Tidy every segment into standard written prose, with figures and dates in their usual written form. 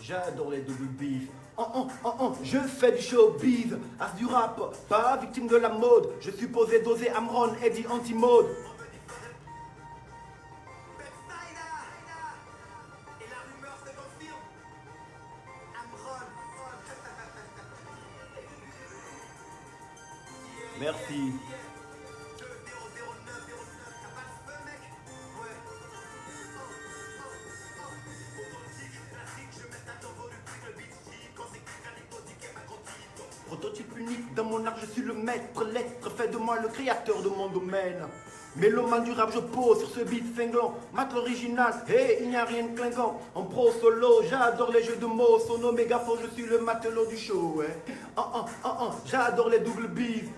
J'adore les double beef. Je fais du showbiz, as du rap, pas victime de la mode. Je suis posé, dosé, Amron, Eddie anti-mode. Merci. Prototype unique dans mon art, je suis le maître, l'être fait de moi le créateur de mon domaine. Mélomane du rap, je pose sur ce beat cinglant, mate l'original, hey, il n'y a rien de clinquant. En pro solo, j'adore les jeux de mots, sono mégaphone, je suis le matelot du show. J'adore les double beats.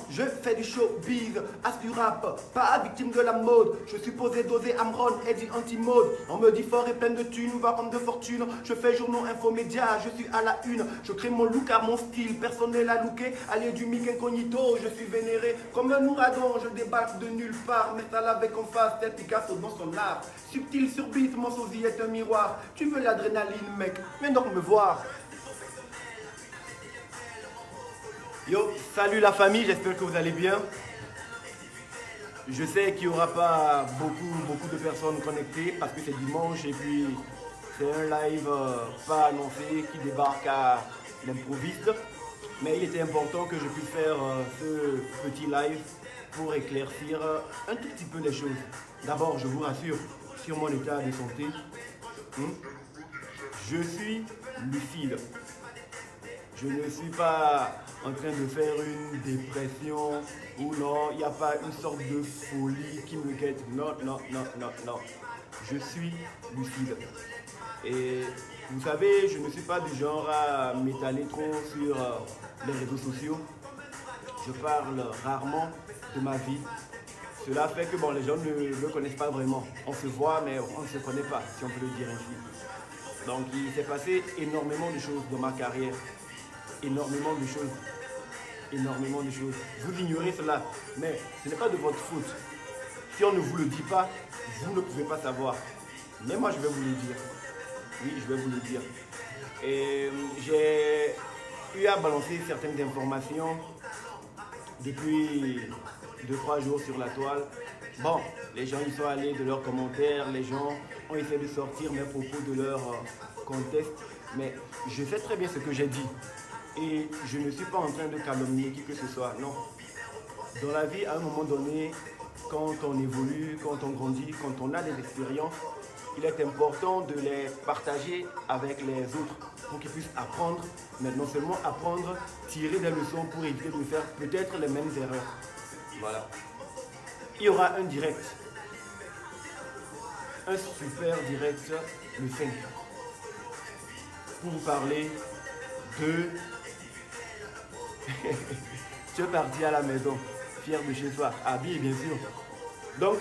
Je fais du showbiz, as du rap, pas victime de la mode. Je suis posé, dosé, Amron, Eddie anti-mode. On me dit fort et plein de thunes, va rendre de fortune. Je fais journaux, info, médias, je suis à la une. Je crée mon look à mon style, personnel à looker. Allié du mic incognito, je suis vénéré comme un ouragan. Je débarque de nulle part, mais ça avec en face, tel Picasso dans son art. Subtil sur beat, mon sosie est un miroir. Tu veux l'adrénaline, mec, viens donc me voir. Yo, salut la famille, j'espère que vous allez bien. Je sais qu'il n'y aura pas beaucoup de personnes connectées parce que c'est dimanche et puis c'est un live pas annoncé qui débarque à l'improviste. Mais il était important que je puisse faire ce petit live pour éclaircir un tout petit peu les choses. D'abord, je vous rassure sur mon état de santé. Je suis lucide. Je ne suis pas en train de faire une dépression ou non, il n'y a pas une sorte de folie qui me guette. Non. Je suis lucide. Et vous savez, je ne suis pas du genre à m'étaler trop sur les réseaux sociaux. Je parle rarement de ma vie. Cela fait que bon, les gens ne me connaissent pas vraiment. On se voit, mais on ne se connaît pas, si on peut le dire ainsi. Donc il s'est passé énormément de choses dans ma carrière. Énormément de choses. Vous ignorez cela, mais ce n'est pas de votre faute. Si on ne vous le dit pas, vous ne pouvez pas savoir. Mais moi, je vais vous le dire. Oui, je vais vous le dire. Et j'ai eu à balancer certaines informations depuis 2-3 jours sur la toile. Bon, les gens y sont allés de leurs commentaires, les gens ont essayé de sortir mes propos de leur contexte, mais je sais très bien ce que j'ai dit. Et je ne suis pas en train de calomnier qui que ce soit, non. Dans la vie, à un moment donné, quand on évolue, quand on grandit, quand on a des expériences, il est important de les partager avec les autres pour qu'ils puissent apprendre, mais non seulement apprendre, tirer des leçons pour éviter de faire peut-être les mêmes erreurs. Voilà. Il y aura un direct, un super direct le 5 pour vous parler de... Tu es parti à la maison, fier de chez toi, habillé bien sûr. Donc,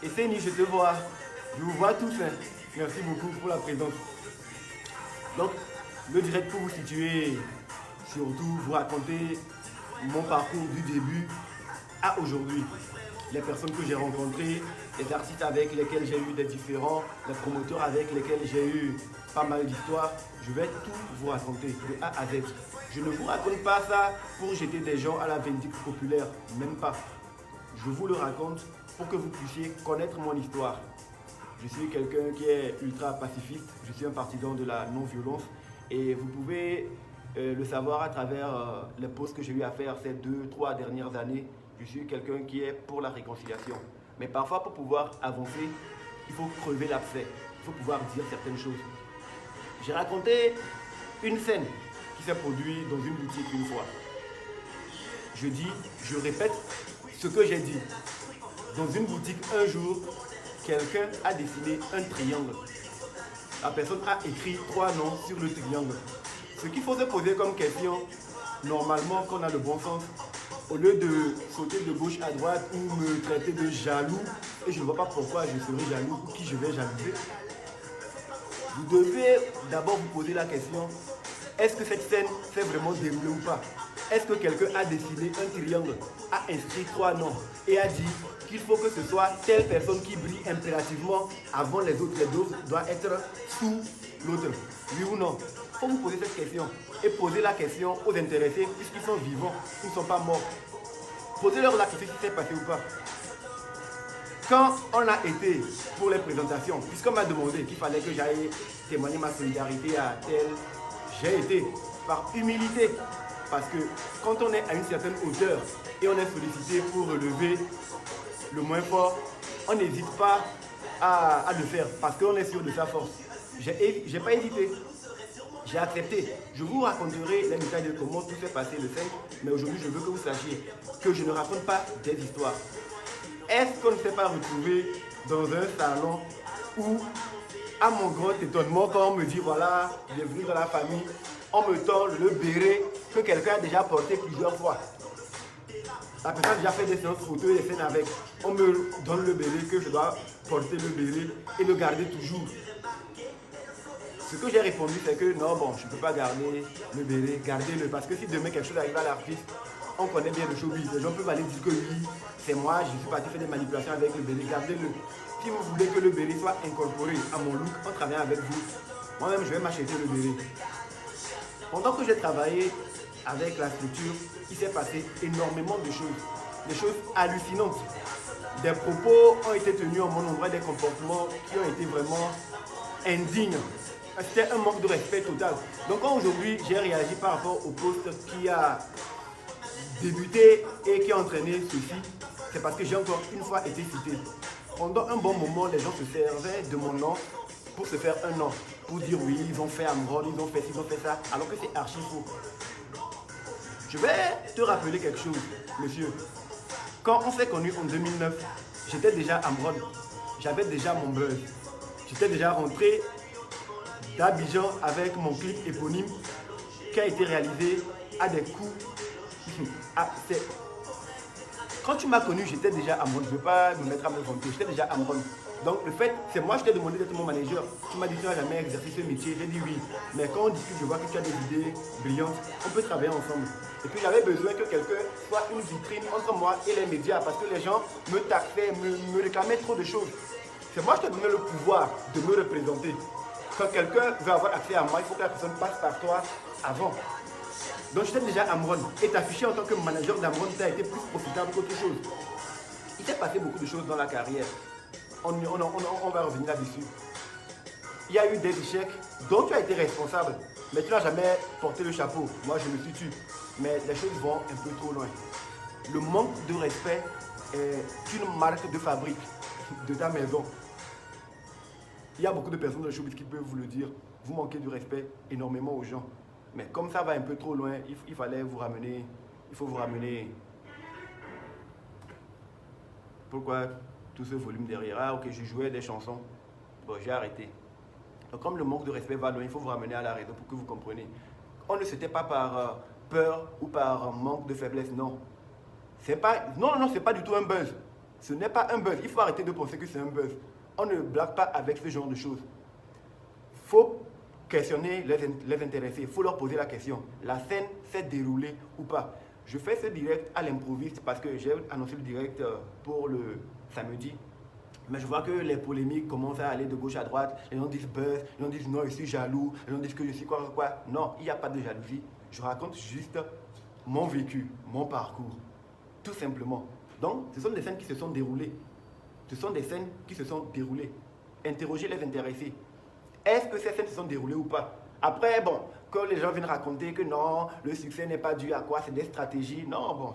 Esseni, je te vois. Je vous vois tous. Hein. Merci beaucoup pour la présence. Donc, le direct pour vous situer, surtout vous raconter mon parcours du début à aujourd'hui. Les personnes que j'ai rencontrées, les artistes avec lesquels j'ai eu des différends, les promoteurs avec lesquels j'ai eu pas mal d'histoires. Je vais tout vous raconter de A à Z. Je ne vous raconte pas ça pour jeter des gens à la vindicte populaire, même pas. Je vous le raconte pour que vous puissiez connaître mon histoire. Je suis quelqu'un qui est ultra pacifiste, je suis un partisan de la non-violence et vous pouvez le savoir à travers les posts que j'ai eu à faire ces 2-3 dernières années. Je suis quelqu'un qui est pour la réconciliation. Mais parfois, pour pouvoir avancer, il faut crever l'abcès, il faut pouvoir dire certaines choses. J'ai raconté une scène qui s'est produite dans une boutique une fois. Je dis, je répète ce que j'ai dit. Dans une boutique, un jour, quelqu'un a dessiné un triangle. La personne a écrit 3 noms sur le triangle. Ce qu'il faut se poser comme question, normalement, qu'on a le bon sens, au lieu de sauter de gauche à droite ou me traiter de jaloux, et je ne vois pas pourquoi je serai jaloux ou qui je vais jalouser, vous devez d'abord vous poser la question, est-ce que cette scène s'est vraiment déroulée ou pas? Est-ce que quelqu'un a dessiné un triangle, a inscrit 3 noms et a dit qu'il faut que ce soit telle personne qui brille impérativement avant les autres? Les autres doivent être sous l'autre? Oui ou non? Il faut vous poser cette question et poser la question aux intéressés puisqu'ils sont vivants, ils ne sont pas morts. Posez-leur la question si c'est passé ou pas. Quand on a été pour les présentations, puisqu'on m'a demandé qu'il fallait que j'aille témoigner ma solidarité à tel, j'ai été par humilité. Parce que quand on est à une certaine hauteur et on est sollicité pour relever le moins fort, on n'hésite pas à le faire parce qu'on est sûr de sa force. J'ai pas hésité. J'ai accepté. Je vous raconterai les détails de comment tout s'est passé le 5, mais aujourd'hui je veux que vous sachiez que je ne raconte pas des histoires. Est-ce qu'on ne s'est pas retrouvé dans un salon où, à mon grand étonnement, quand on me dit voilà, bienvenue dans la famille, on me tend le béret que quelqu'un a déjà porté plusieurs fois. La personne a déjà fait des séances photos et des scènes avec. On me donne le béret que je dois porter le béret et le garder toujours. Ce que j'ai répondu, c'est que non, bon, je ne peux pas garder le béret, gardez-le. Parce que si demain quelque chose arrive à l'artiste, on connaît bien le showbiz. Les gens peuvent aller dire que oui, c'est moi, je suis parti faire des manipulations avec le béret, gardez-le. Si vous voulez que le béret soit incorporé à mon look, on travaille avec vous. Moi-même, je vais m'acheter le béret. Pendant que j'ai travaillé avec la structure, il s'est passé énormément de choses. Des choses hallucinantes. Des propos ont été tenus en mon endroit, des comportements qui ont été vraiment indignes. C'était un manque de respect total. Donc aujourd'hui, j'ai réagi par rapport au poste qui a débuté et qui a entraîné ceci. C'est parce que j'ai encore une fois été cité. Pendant un bon moment, les gens se servaient de mon nom pour se faire un nom. Pour dire oui, ils ont fait Amron, ils ont fait ci, ils ont fait ça, alors que c'est archi faux. Je vais te rappeler quelque chose, monsieur. Quand on s'est connus en 2009, j'étais déjà Amron. J'avais déjà mon buzz. J'étais déjà rentré d'Abidjan avec mon clip éponyme qui a été réalisé à des coûts. Quand tu m'as connu, j'étais déjà Amron. Je ne vais pas me mettre à me vanter. J'étais déjà Amron. Donc le fait, c'est moi je t'ai demandé d'être mon manager. Tu m'as dit que tu n'as jamais exercé ce métier. J'ai dit oui. Mais quand on discute, je vois que tu as des idées brillantes. On peut travailler ensemble. Et puis j'avais besoin que quelqu'un soit une vitrine entre moi et les médias parce que les gens me taxaient, me réclamaient trop de choses. C'est moi je t'ai donné le pouvoir de me représenter. Quand quelqu'un veut avoir accès à moi, il faut que la personne passe par toi avant. Donc j'étais déjà Amron. Et t'afficher en tant que manager d'Amron, tu as été plus profitable qu'autre chose. Il s'est passé beaucoup de choses dans la carrière. On va revenir là-dessus. Il y a eu des échecs dont tu as été responsable, mais tu n'as jamais porté le chapeau. Moi, je me suis tué. Mais les choses vont un peu trop loin. Le manque de respect est une marque de fabrique de ta maison. Il y a beaucoup de personnes dans le showbiz qui peuvent vous le dire. Vous manquez de respect énormément aux gens. Mais comme ça va un peu trop loin, il fallait vous ramener. Il faut vous ramener. Pourquoi tout ce volume derrière? Ah ok, je jouais des chansons. Bon, j'ai arrêté. Donc comme le manque de respect va loin, il faut vous ramener à la raison pour que vous compreniez. On ne s'était pas par peur ou par manque de faiblesse, non. C'est pas, non, c'est pas du tout un buzz. Ce n'est pas un buzz. Il faut arrêter de penser que c'est un buzz. On ne blague pas avec ce genre de choses. Il faut questionner les intéressés. Il faut leur poser la question. La scène s'est déroulée ou pas? Je fais ce direct à l'improviste parce que j'ai annoncé le direct pour le samedi. Mais je vois que les polémiques commencent à aller de gauche à droite. Les gens disent buzz, les gens disent non, je suis jaloux, les gens disent que je suis quoi. Non, il n'y a pas de jalousie. Je raconte juste mon vécu, mon parcours. Tout simplement. Donc, ce sont des scènes qui se sont déroulées. Ce sont des scènes qui se sont déroulées. Interrogez les intéressés. Est-ce que ces scènes se sont déroulées ou pas? Après, bon, quand les gens viennent raconter que non, le succès n'est pas dû à quoi, c'est des stratégies. Non, bon,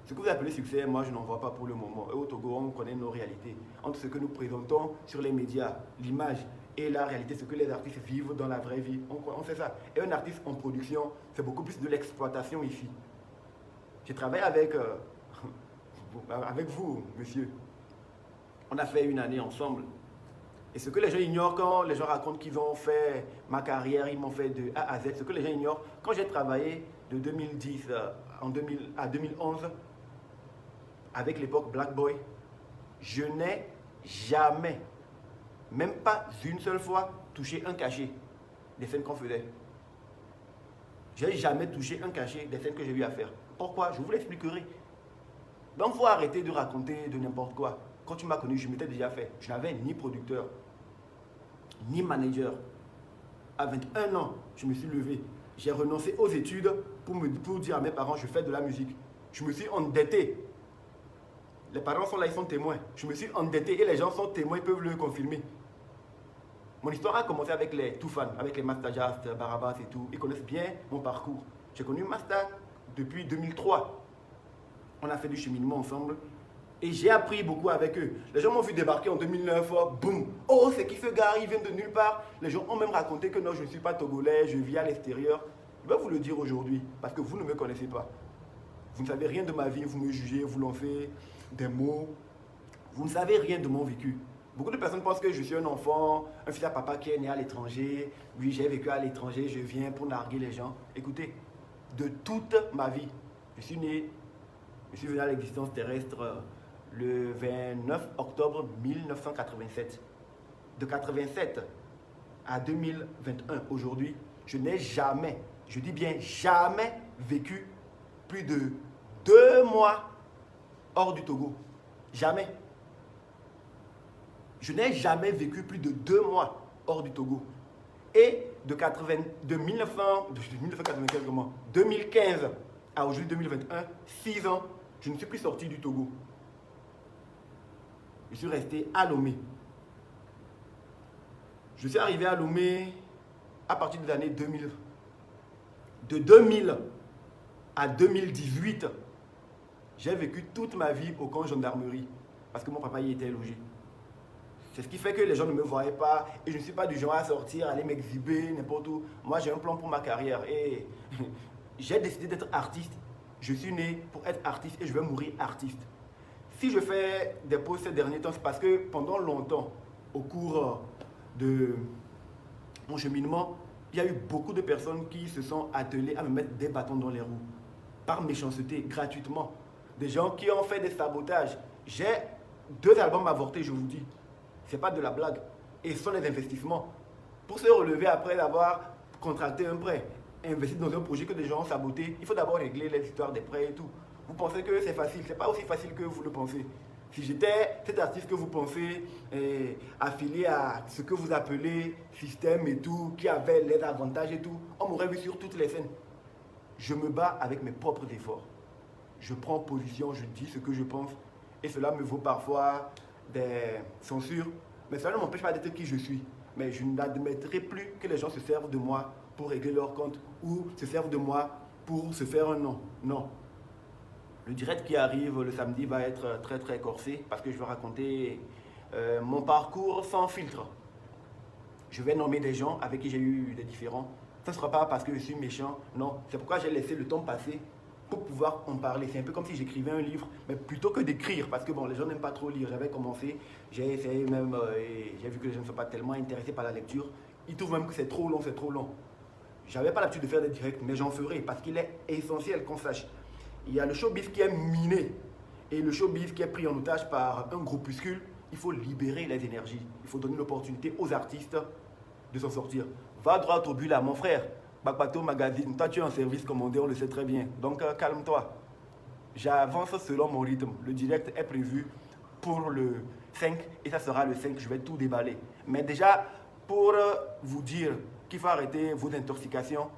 ce que vous appelez succès, moi je n'en vois pas pour le moment. Et au Togo, on connaît nos réalités. Entre ce que nous présentons sur les médias, l'image et la réalité, ce que les artistes vivent dans la vraie vie, on sait ça. Et un artiste en production, c'est beaucoup plus de l'exploitation ici. J'ai travaillé avec vous, monsieur. On a fait une année ensemble. Et ce que les gens ignorent quand les gens racontent qu'ils ont fait ma carrière, ils m'ont fait de A à Z, ce que les gens ignorent, quand j'ai travaillé de 2010 à 2011 avec l'époque Black Boy, je n'ai jamais, même pas une seule fois, touché un cachet des scènes qu'on faisait. Je n'ai jamais touché un cachet des scènes que j'ai eu à faire. Pourquoi? Je vous l'expliquerai. Donc il faut arrêter de raconter de n'importe quoi. Quand tu m'as connu, je m'étais déjà fait. Je n'avais ni producteur, ni manager. À 21 ans, je me suis levé. J'ai renoncé aux études pour dire à mes parents, je fais de la musique. Je me suis endetté. Les parents sont là, ils sont témoins. Je me suis endetté et les gens sont témoins, ils peuvent le confirmer. Mon histoire a commencé avec les tout fans, avec les Mastajast, Barabas et tout. Ils connaissent bien mon parcours. J'ai connu Masta depuis 2003. On a fait du cheminement ensemble. Et j'ai appris beaucoup avec eux. Les gens m'ont vu débarquer en 2009, boum. Oh, c'est qui ce gars, il vient de nulle part. Les gens ont même raconté que non, je ne suis pas togolais, je vis à l'extérieur. Je vais vous le dire aujourd'hui, parce que vous ne me connaissez pas. Vous ne savez rien de ma vie, vous me jugez, vous lancez des mots. Vous ne savez rien de mon vécu. Beaucoup de personnes pensent que je suis un enfant, un fils à papa qui est né à l'étranger. Oui, j'ai vécu à l'étranger, je viens pour narguer les gens. Écoutez, de toute ma vie, je suis venu à l'existence terrestre le 29 octobre 1987. De 87 à 2021, aujourd'hui, je n'ai jamais, je dis bien jamais, vécu plus de 2 mois hors du Togo. Jamais. Je n'ai jamais vécu plus de 2 mois hors du Togo. Et de 2015 à aujourd'hui 2021, 6 ans, je ne suis plus sorti du Togo. Je suis resté à Lomé. Je suis arrivé à Lomé à partir des années 2000. De 2000 à 2018, j'ai vécu toute ma vie au camp gendarmerie parce que mon papa y était logé. C'est ce qui fait que les gens ne me voyaient pas et je ne suis pas du genre à sortir, aller m'exhiber n'importe où. Moi, j'ai un plan pour ma carrière et j'ai décidé d'être artiste. Je suis né pour être artiste et je vais mourir artiste. Si je fais des pauses ces derniers temps, c'est parce que pendant longtemps, au cours de mon cheminement, il y a eu beaucoup de personnes qui se sont attelées à me mettre des bâtons dans les roues. Par méchanceté, gratuitement. Des gens qui ont fait des sabotages. J'ai 2 albums avortés, je vous dis. Ce n'est pas de la blague. Et ce sont des investissements. Pour se relever après avoir contracté un prêt, investi dans un projet que des gens ont saboté, il faut d'abord régler les histoires des prêts et tout. Vous pensez que c'est facile, ce n'est pas aussi facile que vous le pensez. Si j'étais cet artiste que vous pensez, affilié à ce que vous appelez système et tout, qui avait les avantages et tout, on m'aurait vu sur toutes les scènes. Je me bats avec mes propres efforts. Je prends position, je dis ce que je pense, et cela me vaut parfois des censures, mais cela ne m'empêche pas d'être qui je suis. Mais je n'admettrai plus que les gens se servent de moi pour régler leur compte ou se servent de moi pour se faire un nom. Non. Le direct qui arrive le samedi va être très très corsé parce que je vais raconter mon parcours sans filtre. Je vais nommer des gens avec qui j'ai eu des différends. Ce ne sera pas parce que je suis méchant, non. C'est pourquoi j'ai laissé le temps passer pour pouvoir en parler. C'est un peu comme si j'écrivais un livre, mais plutôt que d'écrire, parce que bon, les gens n'aiment pas trop lire. J'avais commencé, j'ai essayé même, et j'ai vu que les gens ne sont pas tellement intéressés par la lecture. Ils trouvent même que c'est trop long, c'est trop long. J'avais pas l'habitude de faire des directs, mais j'en ferai parce qu'il est essentiel qu'on sache. Il y a le showbiz qui est miné et le showbiz qui est pris en otage par un groupuscule. Il faut libérer les énergies. Il faut donner l'opportunité aux artistes de s'en sortir. Va droit au but là, mon frère. Bakbato Magazine, toi tu es en service commandé, on le sait très bien. Donc calme-toi. J'avance selon mon rythme. Le direct est prévu pour le 5 et ça sera le 5. Je vais tout déballer. Mais déjà, pour vous dire qu'il faut arrêter vos intoxications,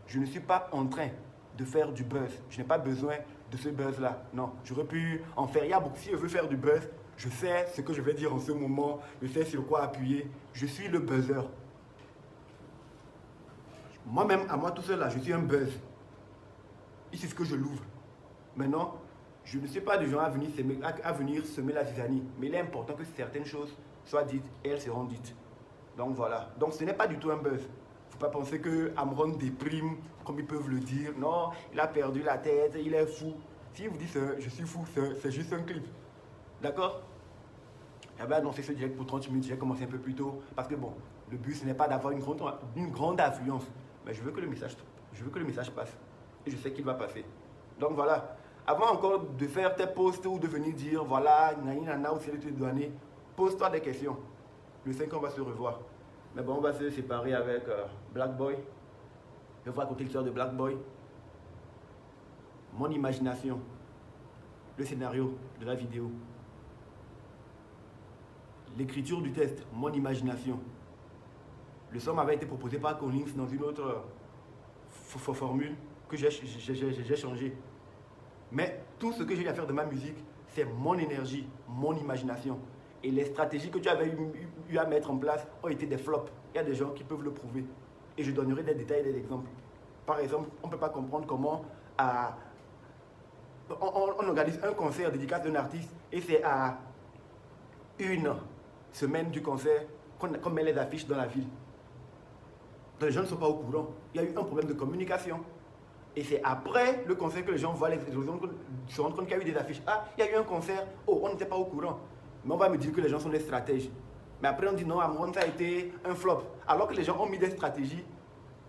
je ne suis pas en train de faire du buzz. Je n'ai pas besoin de ce buzz-là. Non, j'aurais pu en faire. Il y a beaucoup. Si je veux faire du buzz, je sais ce que je vais dire en ce moment. Je sais sur quoi appuyer. Je suis le buzzer. Moi-même, à moi tout seul, là, je suis un buzz. Ici, c'est ce que je l'ouvre. Maintenant, je ne suis pas du genre à venir semer la zizanie. Mais il est important que certaines choses soient dites et elles seront dites. Donc voilà. Donc ce n'est pas du tout un buzz. Il ne faut pas penser que Amron déprime, comme ils peuvent le dire. Non, il a perdu la tête, il est fou. Si vous dites je suis fou, c'est juste un clip. D'accord? J'avais annoncé ce direct pour 30 minutes, j'ai commencé un peu plus tôt. Parce que bon, le but ce n'est pas d'avoir une grande affluence. Mais je veux que le message passe. Et je sais qu'il va passer. Donc voilà. Avant encore de faire tes posts ou de venir dire voilà, nana ou c'est de te donner, pose-toi des questions. Le 5 on va se revoir. Mais bon, on va se séparer avec Black Boy. Je vais vous raconter l'histoire de Black Boy. Mon imagination. Le scénario de la vidéo. L'écriture du test. Mon imagination. Le son m'avait été proposé par Collins dans une autre formule que j'ai changé. Mais tout ce que j'ai à faire de ma musique, c'est mon énergie, mon imagination. Et les stratégies que tu avais eu à mettre en place ont été des flops. Il y a des gens qui peuvent le prouver. Et je donnerai des détails et des exemples. Par exemple, on ne peut pas comprendre comment on organise un concert dédicace d'un artiste et c'est à une semaine du concert qu'on met les affiches dans la ville. Donc les gens ne sont pas au courant. Il y a eu un problème de communication. Et c'est après le concert que les gens voient se rendent compte qu'il y a eu des affiches. Ah, il y a eu un concert. Oh, on n'était pas au courant. Mais on va me dire que les gens sont des stratèges. Mais après on dit non, Amron, ça a été un flop. Alors que les gens ont mis des stratégies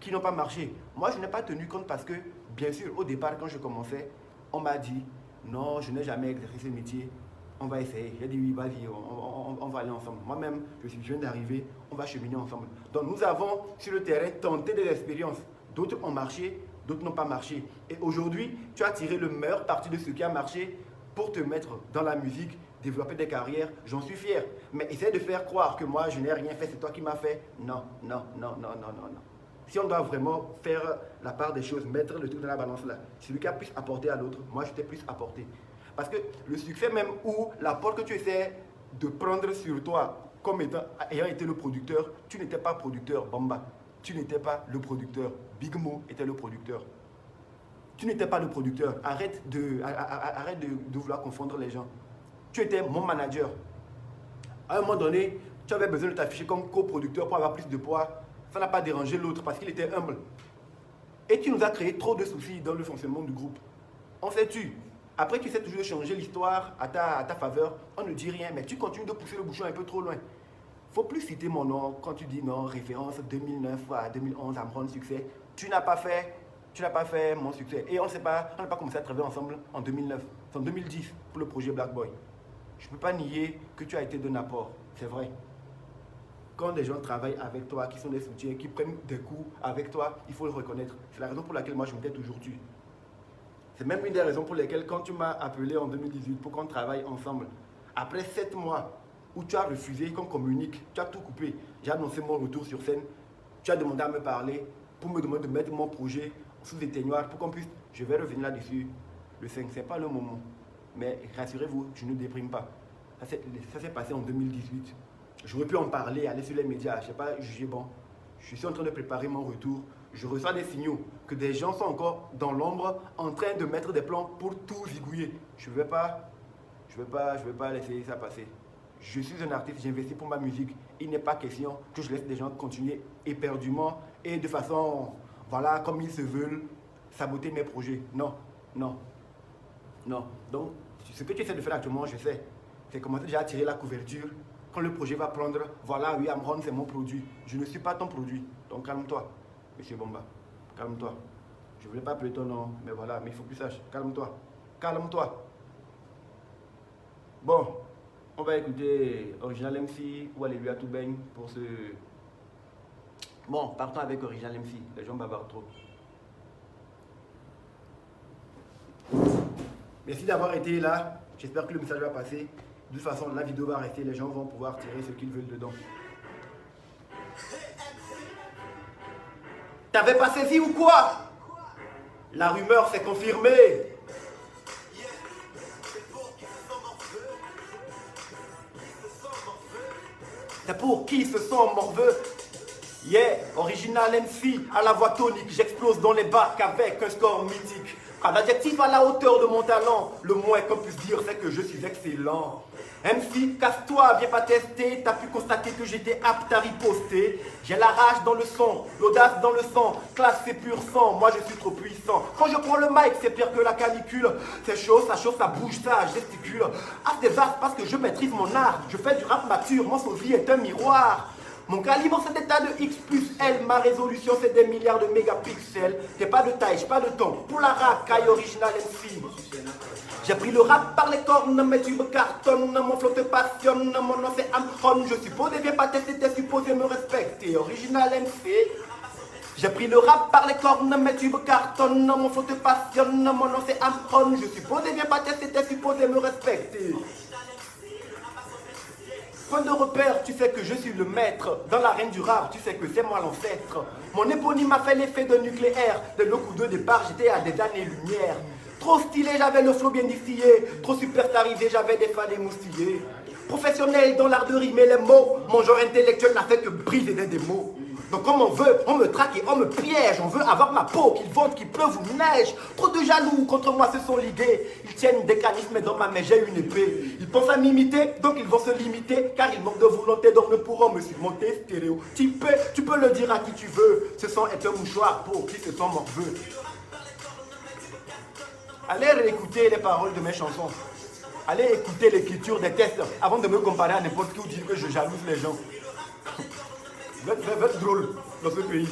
qui n'ont pas marché. Moi, je n'ai pas tenu compte parce que, bien sûr, au départ, quand je commençais, on m'a dit non, je n'ai jamais exercé ce métier. On va essayer. J'ai dit oui, vas-y, on va aller ensemble. Moi-même, je viens d'arriver, on va cheminer ensemble. Donc nous avons sur le terrain tenté des expériences. D'autres ont marché, d'autres n'ont pas marché. Et aujourd'hui, tu as tiré le meilleur parti de ce qui a marché pour te mettre dans la musique, développer des carrières. J'en suis fier. Mais essaie de faire croire que moi, je n'ai rien fait, c'est toi qui m'as fait. Non, non, non, non, non, non, non. Si on doit vraiment faire la part des choses, mettre le truc dans la balance là, celui qui a plus apporté à l'autre, moi je t'ai plus apporté. Parce que le succès même ou l'apport que tu essaies de prendre sur toi comme ayant été le producteur, tu n'étais pas producteur, Bamba. Tu n'étais pas le producteur. Big Mo était le producteur. Tu n'étais pas le producteur. Arrête de vouloir confondre les gens. Tu étais mon manager. À un moment donné, tu avais besoin de t'afficher comme coproducteur pour avoir plus de poids. Ça n'a pas dérangé l'autre parce qu'il était humble. Et tu nous as créé trop de soucis dans le fonctionnement du groupe. On s'est tu. Après, tu essaies toujours de changer l'histoire à ta faveur. On ne dit rien, mais tu continues de pousser le bouchon un peu trop loin. Il ne faut plus citer mon nom quand tu dis non, référence 2009 à 2011, Amron succès. Tu n'as pas fait mon succès. Et on n'a pas commencé à travailler ensemble en 2009. C'est en 2010 pour le projet Black Boy. Je ne peux pas nier que tu as été d'un apport. C'est vrai. Quand des gens travaillent avec toi, qui sont des soutiens, qui prennent des coups avec toi, il faut le reconnaître. C'est la raison pour laquelle moi je m'étais toujours tué. C'est même une des raisons pour lesquelles quand tu m'as appelé en 2018 pour qu'on travaille ensemble, après 7 mois où tu as refusé qu'on communique, tu as tout coupé, j'ai annoncé mon retour sur scène, tu as demandé à me parler pour me demander de mettre mon projet sous éteignoir pour qu'on puisse, je vais revenir là-dessus, le 5, c'est pas le moment. Mais rassurez-vous, je ne déprime pas. Ça s'est passé en 2018. J'aurais pu en parler, aller sur les médias, je ne sais pas juger bon. Je suis en train de préparer mon retour. Je reçois des signaux que des gens sont encore dans l'ombre en train de mettre des plans pour tout zigouiller. Je ne vais pas laisser ça passer. Je suis un artiste, j'investis pour ma musique. Il n'est pas question que je laisse des gens continuer éperdument et de façon, voilà, comme ils se veulent, saboter mes projets. Non, non, non. Donc, ce que tu essaies de faire actuellement, je sais. C'est commencer déjà à tirer la couverture. Quand le projet va prendre, voilà, oui, Amron, c'est mon produit. Je ne suis pas ton produit. Donc calme-toi, monsieur Bamba. Calme-toi. Je ne voulais pas appeler ton nom, mais voilà, mais il faut que tu saches. Calme-toi. Calme-toi. Bon, on va écouter Original MC ou Alléluia tout baigne pour ce... Bon, partons avec Original MC. Les gens bavardent trop. Merci d'avoir été là. J'espère que le message va passer. De toute façon, la vidéo va rester, les gens vont pouvoir tirer ce qu'ils veulent dedans. T'avais pas saisi ou quoi? La rumeur s'est confirmée. C'est pour qui se sent morveux? Yeah, Original MC, à la voix tonique, j'explose dans les bacs avec un score mythique. Un adjectif à la hauteur de mon talent, le moins qu'on puisse dire c'est que je suis excellent. MC, casse-toi, viens pas tester, t'as pu constater que j'étais apte à riposter. J'ai la rage dans le son, l'audace dans le sang, classe c'est pur sang, moi je suis trop puissant. Quand je prends le mic, c'est pire que la canicule. C'est chaud, ça bouge, ça gesticule. As des as parce que je maîtrise mon art, je fais du rap mature, mon sosie est un miroir. Mon calibre c'est des tas de X plus L, ma résolution c'est des milliards de mégapixels. J'ai pas de taille, j'ai pas de temps, pour la racaille Original MC. J'ai pris le rap par les cornes, mes tubes cartonnent, mon flow te passionne, mon nom c'est Amron. Je suppose, viens pas tester, t'es supposé me respecter, Original MC. J'ai pris le rap par les cornes, mes tubes cartonnent, mon flow te passionne, mon nom c'est Amron. Je suppose, viens pas tester, t'es supposé me respecter. Point de repère, tu sais que je suis le maître. Dans l'arène du rap, tu sais que c'est moi l'ancêtre. Mon éponyme m'a fait l'effet de nucléaire. De nos coups de départ, j'étais à des années-lumière. Trop stylé, j'avais le flow bien distillé. Trop superstarisé, j'avais des fans émoustillés. Professionnel dans l'art de rimer les mots. Mon genre intellectuel n'a fait que briser des mots. Donc comme on veut, on me traque et on me piège. On veut avoir ma peau, qu'il vente, qu'il pleuve ou neige. Trop de jaloux contre moi se sont ligués. Ils tiennent des canisses mais dans ma main j'ai une épée. Ils pensent à m'imiter, donc ils vont se limiter. Car ils manquent de volonté, donc ne pourront me surmonter. Stéréotypé, tu peux le dire à qui tu veux. Ce son est un mouchoir pour qui se sent morveux. Allez réécouter les paroles de mes chansons. Allez écouter l'écriture des tests avant de me comparer à n'importe qui ou dire que je jalouse les gens. Vous êtes drôle dans ce pays.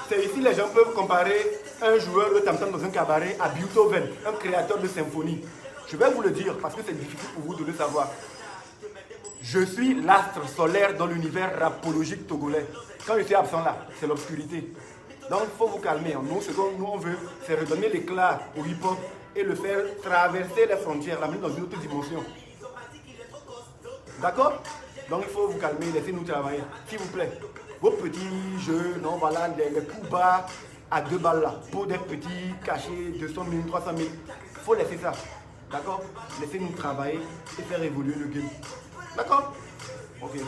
C'est ici les gens peuvent comparer un joueur de tam-tam dans un cabaret à Beethoven, un créateur de symphonie. Je vais vous le dire parce que c'est difficile pour vous de le savoir. Je suis l'astre solaire dans l'univers rapologique togolais. Quand je suis absent là, c'est l'obscurité. Donc il faut vous calmer. Nous, ce que nous on veut, c'est redonner l'éclat au hip-hop et le faire traverser les frontières, l'amener dans une autre dimension. D'accord? Donc il faut vous calmer, laissez-nous travailler, s'il vous plaît. Vos petits jeux, non, voilà, les coups bas à 2 balles là, pour des petits cachets, 200 000, 300 000. Il faut laisser ça. D'accord? Laissez-nous travailler et faire évoluer le game. D'accord? Ok.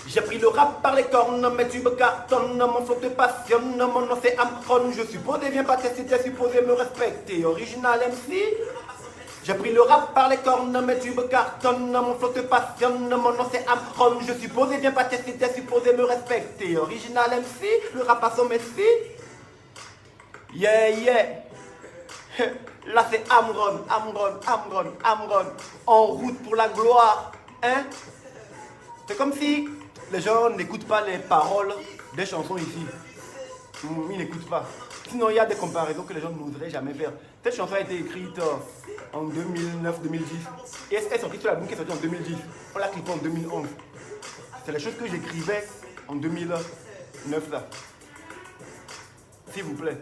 J'ai pris le rap par les cornes, mes tubes cartonnent, mon flow te passionne, mon nom c'est Amron. Je suppose, viens pas tester, t'es supposé me respecter. Original MC. J'ai pris le rap par les cornes, mes tubes cartonnent, mon flow te passionne, mon nom c'est Amron. Je suppose, viens pas tester, t'es supposé me respecter. Original MC, le rap à son messie. Yeah, yeah. Là c'est Amron, en route pour la gloire. Hein? C'est comme si les gens n'écoutent pas les paroles des chansons ici. Ils n'écoutent pas. Sinon, il y a des comparaisons que les gens n'oseraient jamais faire. Cette chanson a été écrite en 2009-2010. Et elle est sortie sur l'album qui est sorti en 2010. On l'a clippé en 2011. C'est les choses que j'écrivais en 2009 là. S'il vous plaît,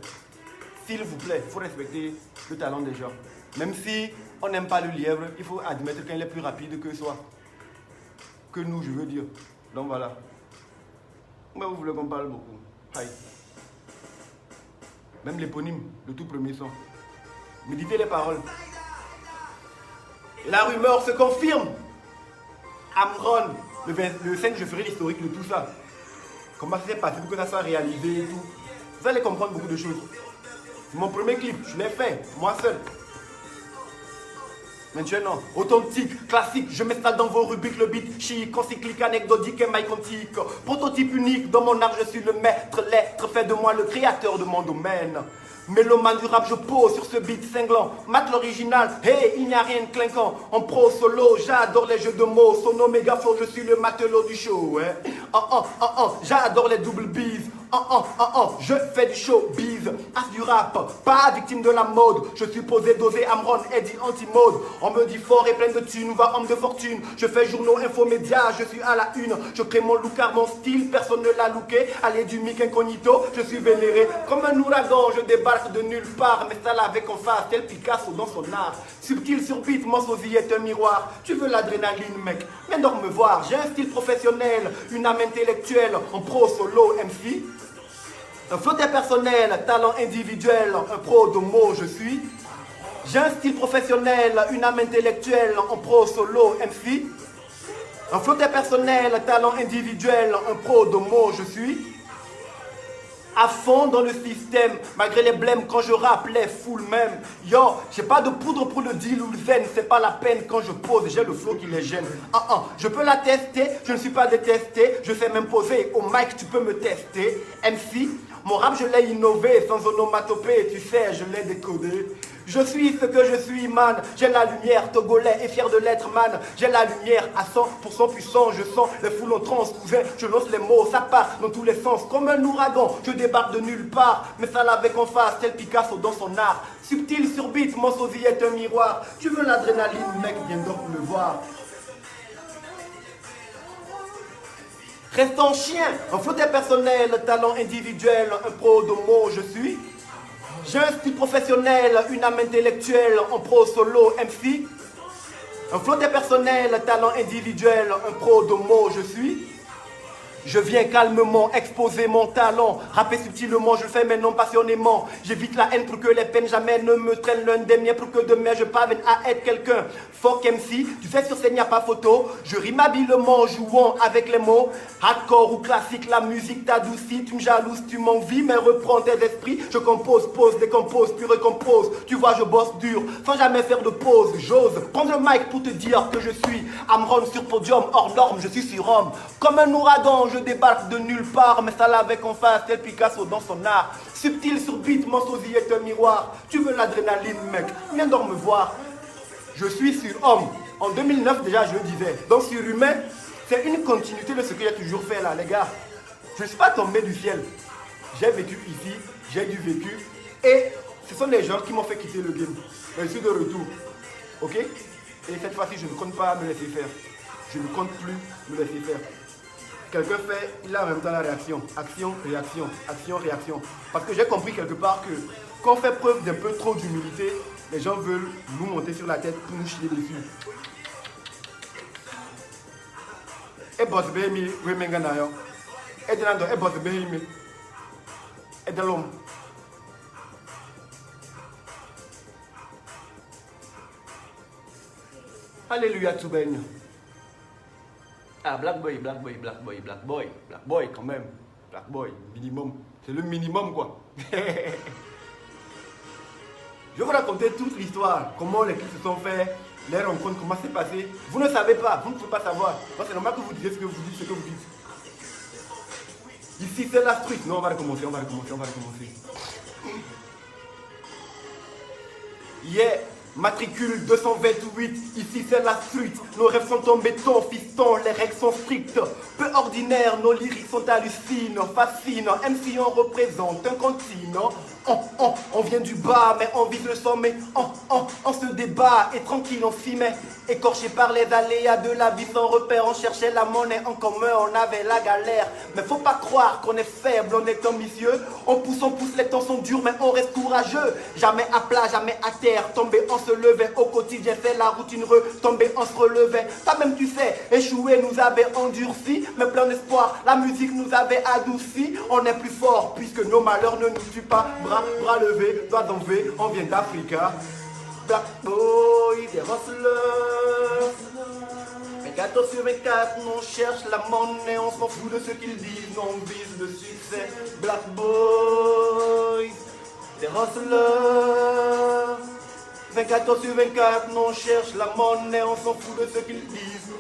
il faut respecter le talent des gens. Même si on n'aime pas le lièvre, il faut admettre qu'il est plus rapide que soi. Que nous, je veux dire. Donc voilà. Mais vous voulez qu'on parle beaucoup. Aïe. Même l'éponyme, le tout premier son. Méditez les paroles. La rumeur se confirme. Amron, le 5, je ferai l'historique de tout ça. Comment ça s'est passé pour que ça soit réalisé et tout. Vous allez comprendre beaucoup de choses. C'est mon premier clip, je l'ai fait, moi seul. Maintenant, authentique, classique, je m'installe dans vos rubriques, le beat chic, encyclique, anecdotique et maille quantique. Prototype unique, dans mon art je suis le maître, l'être fait de moi le créateur de mon domaine. Mélomane du rap, je pose sur ce beat cinglant. Mate l'original, hey, il n'y a rien de clinquant. En pro solo, j'adore les jeux de mots. Sono méga fort, je suis le matelot du show. J'adore les double beats. Je fais du showbiz, as du rap, pas victime de la mode. Je suis posé, dosé, Amron, Eddie, anti-mode. On me dit fort et plein de thunes, va homme de fortune. Je fais journaux, info, médias, je suis à la une. Je crée mon look car mon style, personne ne l'a looké. Allez du mic incognito, je suis vénéré. Comme un ouragan, je débarque de nulle part. Mais ça avec en face, tel Picasso dans son art. Subtil sur beat, mon sosie est un miroir. Tu veux l'adrénaline, mec, viens donc me voir. J'ai un style professionnel, une âme intellectuelle. En pro, solo, MC. Un flow personnel, talent individuel, un pro de mots je suis. J'ai un style professionnel, une âme intellectuelle, en pro solo MC. Un flow personnel, talent individuel, un pro de mots je suis. À fond dans le système, malgré les blèmes quand je rappe, les foules même. Yo, j'ai pas de poudre pour le deal ou le zen, c'est pas la peine quand je pose, j'ai le flow qui les gêne. Je peux la tester, je ne suis pas détesté, je sais m'imposer, au mic tu peux me tester. MC, mon rap je l'ai innové, sans onomatopée, tu sais, je l'ai décodé. Je suis ce que je suis, man. J'ai la lumière, togolais et fier de l'être, man. J'ai la lumière à 100% puissant. Je sens les foules en transe, cousin. Je lance les mots, ça part dans tous les sens. Comme un ouragan, je débarque de nulle part. Mais ça l'avec en face, tel Picasso dans son art. Subtil sur beat, mon sosie est un miroir. Tu veux l'adrénaline, mec, viens donc me voir. Restant chien, un flow personnel, talent individuel, un pro de mots, je suis. J'ai un style professionnel, une âme intellectuelle, en pro solo MC. Un flot personnel, talent individuel, un pro de mots, je suis. Je viens calmement exposer mon talent. Rapper subtilement, je le fais mais non passionnément. J'évite la haine pour que les peines jamais ne me traînent l'un des miens. Pour que demain je parvienne à être quelqu'un. Fuck MC, tu sais sur scène y a pas photo. Je rime habilement, jouant avec les mots. Hardcore ou classique, la musique t'adoucit. Tu me jalouses, tu m'envies, mais reprends tes esprits. Je compose, pose, décompose, puis recompose. Tu vois, je bosse dur, sans jamais faire de pause. J'ose prendre le mic pour te dire que je suis Amron sur podium, hors norme, je suis sur homme. Comme un ouragan, je débarque de nulle part, mais ça avec en face, tel Picasso dans son art. Subtil sur beat, mon sosie est un miroir. Tu veux l'adrénaline, mec, viens donc me voir. Je suis sur homme. En 2009 déjà, je le disais. Donc sur humain, c'est une continuité de ce que j'ai toujours fait là, les gars. Je ne suis pas tombé du ciel. J'ai vécu ici, j'ai du vécu. Et ce sont les gens qui m'ont fait quitter le game. Mais je suis de retour. Ok? Et cette fois-ci, je ne compte pas me laisser faire. Je ne compte plus me laisser faire. Quelqu'un fait, il a en même temps la réaction. Action, réaction, action, réaction. Parce que j'ai compris quelque part que quand on fait preuve d'un peu trop d'humilité, les gens veulent nous monter sur la tête pour nous chier dessus. Et boss baby, we menganayo. Et dans et boss baby. Et dans l'homme. Alléluia tout baigne. Ah, Black Boy, Black Boy, Black Boy, Black Boy, Black Boy quand même. Black Boy, minimum. C'est le minimum quoi. Je vais vous raconter toute l'histoire, comment les clips se sont faits, les rencontres, comment c'est passé. Vous ne savez pas, vous ne pouvez pas savoir. Donc c'est normal que vous disiez ce que vous dites, ce que vous dites. Ici c'est la street. Non, on va recommencer, on va recommencer, on va recommencer. Yeah. Matricule 228, ici c'est la street. Nos rêves sont en béton, fiston, les règles sont strictes. Peu ordinaires, nos lyriques sont hallucinants, fascinants. MC on représente un continent. On vient du bas, mais on vise le sommet. On se débat et tranquille on s'y met. Écorché par les aléas de la vie sans repère, on cherchait la monnaie en commun, on avait la galère. Mais faut pas croire qu'on est faible, on est ambitieux. On pousse, les temps sont durs, mais on reste courageux. Jamais à plat, jamais à terre, tomber, on se levait. Au quotidien, c'est la routine, tomber, on se relevait. Pas même tu sais, échouer nous avait endurci, mais plein d'espoir, la musique nous avait adouci. On est plus fort, puisque nos malheurs ne nous tuent pas. Bras levés, doigts en V, on vient d'Africa. Black boy, des hustlers. 24 sur 24, on cherche la monnaie, on s'en fout de ce qu'ils disent, on vise le succès. Black boys, des hustlers. 24 sur 24, on cherche la monnaie, on s'en fout de ce qu'ils disent.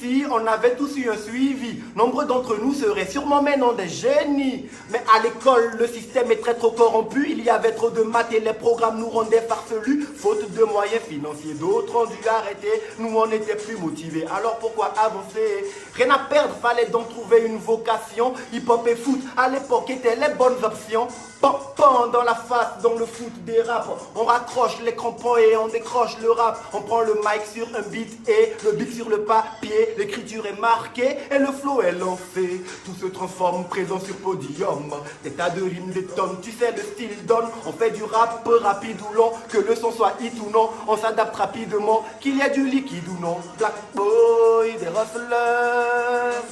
Si, on avait tous eu un suivi. Nombre d'entre nous seraient sûrement maintenant des génies. Mais à l'école, le système est très trop corrompu. Il y avait trop de maths et les programmes nous rendaient farfelus. Faute de moyens financiers, d'autres ont dû arrêter. Nous, on était plus motivés. Alors pourquoi avancer? Rien à perdre, fallait donc trouver une vocation. Hip-hop et foot, à l'époque, étaient les bonnes options. Pan dans la face, dans le foot des raps. On raccroche les crampons et on décroche le rap. On prend le mic sur un beat et le beat sur le papier. L'écriture est marquée et le flow est lancé. Tout se transforme présent sur podium. Des tas de rimes, des tonnes, tu sais le style donne. On fait du rap peu rapide ou long. Que le son soit hit ou non, on s'adapte rapidement. Qu'il y ait du liquide ou non. Black boy, des hustlers.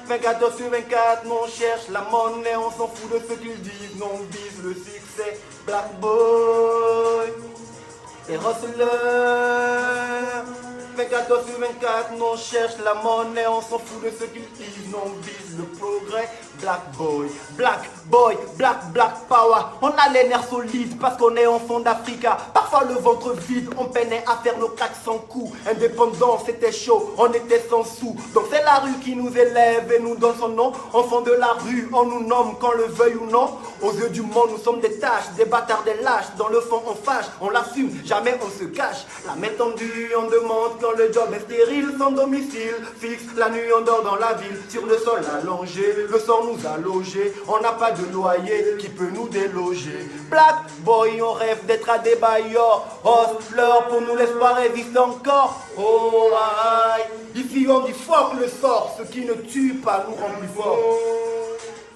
24 sur 24, on cherche la monnaie, on s'en fout de ce qu'ils disent, non, on vise le succès. Black boy, et hustlers. 24 sur 24, on cherche la monnaie, on s'en fout de ce qu'ils disent, non, on vise le progrès. Black boy, black power. On a les nerfs solides parce qu'on est enfant d'Africa. Parfois le ventre vide, on peinait à faire nos claques sans coup. Indépendant, c'était chaud, on était sans sous. Donc c'est la rue qui nous élève et nous donne son nom. Enfants de la rue, on nous nomme qu'on le veuille ou non. Aux yeux du monde, nous sommes des tâches, des bâtards, des lâches. Dans le fond, on fâche, on l'assume, jamais on se cache. La main tendue, on demande quand le job est stérile. Sans domicile fixe, la nuit on dort dans la ville. Sur le sol allongé, le sang nous a logés. On n'a pas de loyer qui peut nous déloger. Black boy, on rêve d'être à des bailleurs. Hustler, pour nous l'espoir existe encore. Oh aïe, ici on dit fuck le sort. Ce qui ne tue pas nous rend plus forts.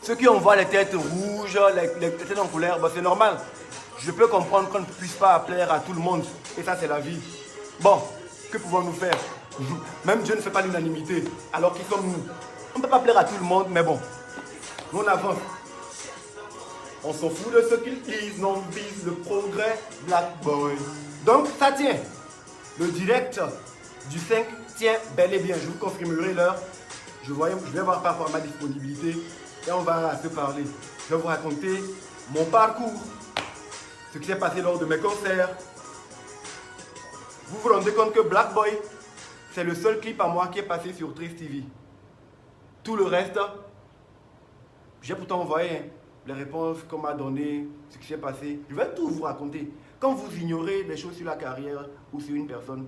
Ceux qui envoient les têtes rouges, les têtes en couleur, bah c'est normal. Je peux comprendre qu'on ne puisse pas plaire à tout le monde. Et ça, c'est la vie. Bon, que pouvons-nous faire? Même Dieu ne fait pas l'unanimité. Alors qui sommes-nous? On ne peut pas plaire à tout le monde, mais bon. Nous, on avance. On s'en fout de ce qu'ils disent. Non, on vise le progrès, Black Boy. Donc, ça tient. Le direct du 5 tient bel et bien. Je vous confirmerai l'heure. Je vais voir par rapport à ma disponibilité. Et on va se parler. Je vais vous raconter mon parcours. Ce qui s'est passé lors de mes concerts. Vous vous rendez compte que Black Boy, c'est le seul clip à moi qui est passé sur Trace TV. Tout le reste, j'ai pourtant envoyé les réponses qu'on m'a données, ce qui s'est passé. Je vais tout vous raconter. Quand vous ignorez des choses sur la carrière ou sur une personne,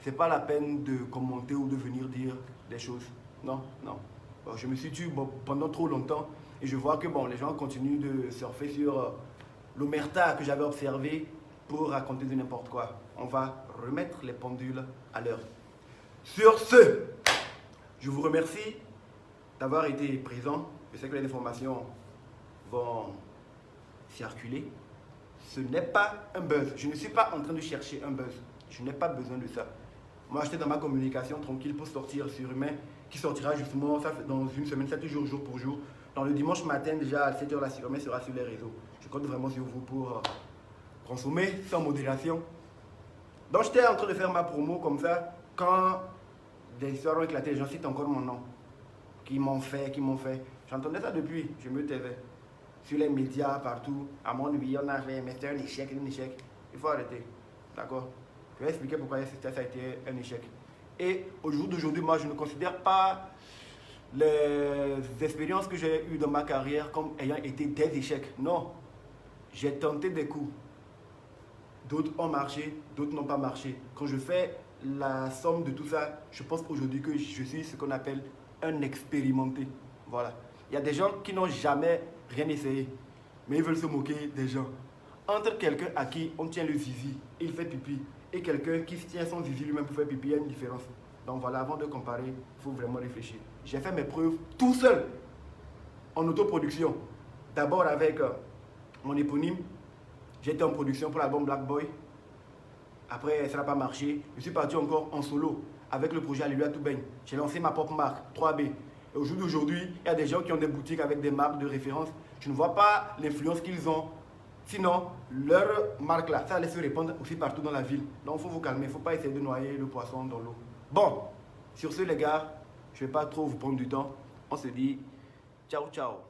c'est pas la peine de commenter ou de venir dire des choses. Non, non. Bon, je me suis tué pendant trop longtemps et je vois que les gens continuent de surfer sur l'omerta que j'avais observé pour raconter de n'importe quoi. On va remettre les pendules à l'heure. Sur ce, je vous remercie d'avoir été présent. Je sais que les informations vont circuler. Ce n'est pas un buzz. Je ne suis pas en train de chercher un buzz. Je n'ai pas besoin de ça. Moi, j'étais dans ma communication tranquille pour sortir sur Humain, qui sortira justement ça dans une semaine, 7 jours, jour pour jour. Dans le dimanche matin, déjà à 7h, la Humain sera sur les réseaux. Je compte vraiment sur vous pour consommer sans modération. Donc, j'étais en train de faire ma promo comme ça, quand des histoires ont éclaté, j'en cite encore mon nom. Qui m'ont fait. J'entendais ça depuis, je me taisais. Sur les médias, partout. À mon avis, on a fait, mais c'était un échec. Il faut arrêter. D'accord? Je vais expliquer pourquoi ça a été un échec. Et au jour d'aujourd'hui, moi, je ne considère pas les expériences que j'ai eues dans ma carrière comme ayant été des échecs. Non. J'ai tenté des coups. D'autres ont marché, d'autres n'ont pas marché. Quand je fais la somme de tout ça, je pense aujourd'hui que je suis ce qu'on appelle un expérimenté. Voilà. Il y a des gens qui n'ont jamais rien essayé, mais ils veulent se moquer des gens. Entre quelqu'un à qui on tient le zizi et il fait pipi, et quelqu'un qui tient son zizi lui-même pour faire pipi, il y a une différence. Donc voilà, avant de comparer, il faut vraiment réfléchir. J'ai fait mes preuves tout seul, en autoproduction. D'abord avec mon éponyme. J'étais en production pour l'album Black Boy. Après, ça n'a pas marché. Je suis parti encore en solo avec le projet Alléluia Tout Baigne. J'ai lancé ma propre marque, 3B. Et au jour d'aujourd'hui, il y a des gens qui ont des boutiques avec des marques de référence. Je ne vois pas l'influence qu'ils ont. Sinon, leur marque là, ça allait se répandre aussi partout dans la ville. Donc il faut vous calmer, il ne faut pas essayer de noyer le poisson dans l'eau. Bon, sur ce les gars, je ne vais pas trop vous prendre du temps. On se dit ciao ciao.